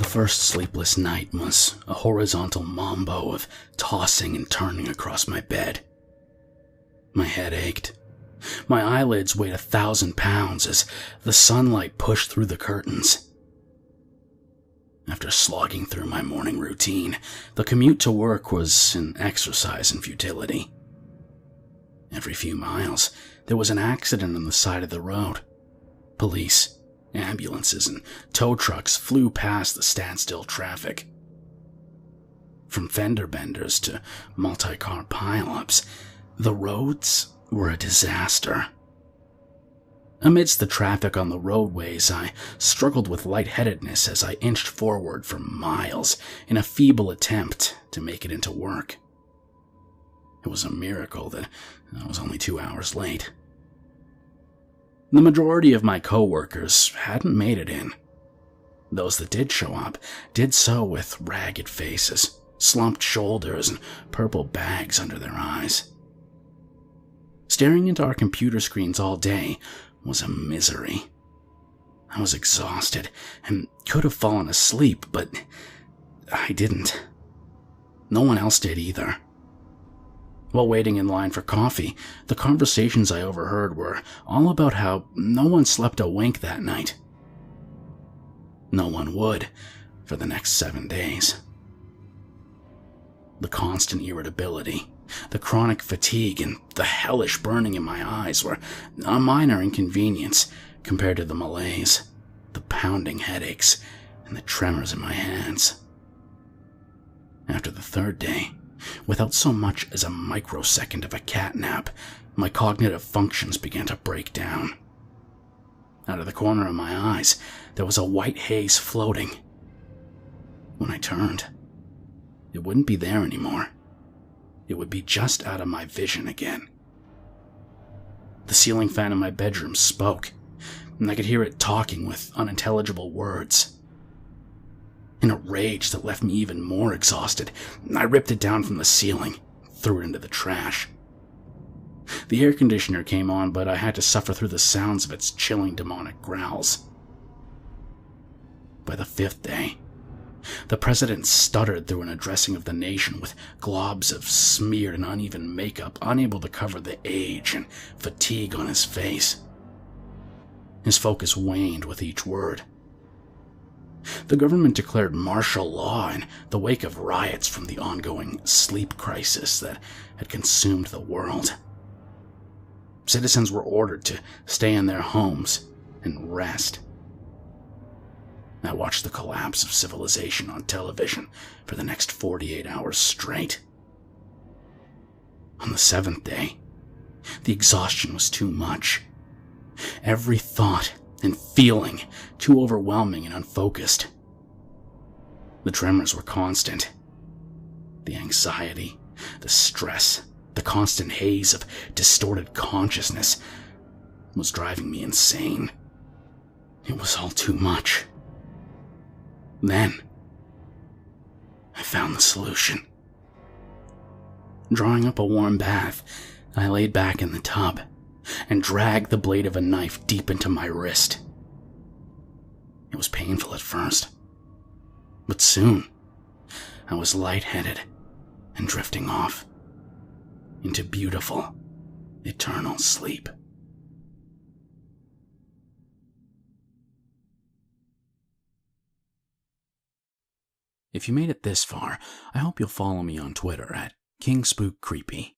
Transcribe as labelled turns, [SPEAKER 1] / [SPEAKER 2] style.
[SPEAKER 1] first sleepless night was a horizontal mambo of tossing and turning across my bed. My head ached. My eyelids weighed 1,000 pounds as the sunlight pushed through the curtains. After slogging through my morning routine, the commute to work was an exercise in futility. Every few miles, there was an accident on the side of the road. Police, ambulances, and tow trucks flew past the standstill traffic. From fender benders to multi-car pileups, the roads were a disaster. Amidst the traffic on the roadways, I struggled with lightheadedness as I inched forward for miles in a feeble attempt to make it into work. It was a miracle that I was only 2 hours late. The majority of my coworkers hadn't made it in. Those that did show up did so with ragged faces, slumped shoulders, and purple bags under their eyes. Staring into our computer screens all day was a misery. I was exhausted and could have fallen asleep, but I didn't. No one else did either. While waiting in line for coffee, the conversations I overheard were all about how no one slept a wink that night. No one would for the next 7 days. The constant irritability, the chronic fatigue, and the hellish burning in my eyes were a minor inconvenience compared to the malaise, the pounding headaches, and the tremors in my hands. After the third day, without so much as a microsecond of a catnap, my cognitive functions began to break down. Out of the corner of my eyes, there was a white haze floating. When I turned, it wouldn't be there anymore. It would be just out of my vision again. The ceiling fan in my bedroom spoke, and I could hear it talking with unintelligible words. In a rage that left me even more exhausted, I ripped it down from the ceiling, threw it into the trash. The air conditioner came on, but I had to suffer through the sounds of its chilling demonic growls. By the 5th day, the president stuttered through an addressing of the nation with globs of smeared and uneven makeup, unable to cover the age and fatigue on his face. His focus waned with each word. The government declared martial law in the wake of riots from the ongoing sleep crisis that had consumed the world. Citizens were ordered to stay in their homes and rest. I watched the collapse of civilization on television for the next 48 hours straight. On the 7th day, the exhaustion was too much. Every thought and feeling too overwhelming and unfocused. The tremors were constant. The anxiety, the stress, the constant haze of distorted consciousness was driving me insane. It was all too much. Then, I found the solution. Drawing up a warm bath, I laid back in the tub and dragged the blade of a knife deep into my wrist. It was painful at first, but soon I was lightheaded and drifting off into beautiful, eternal sleep. If you made it this far, I hope you'll follow me on Twitter at KingSpook Creepy.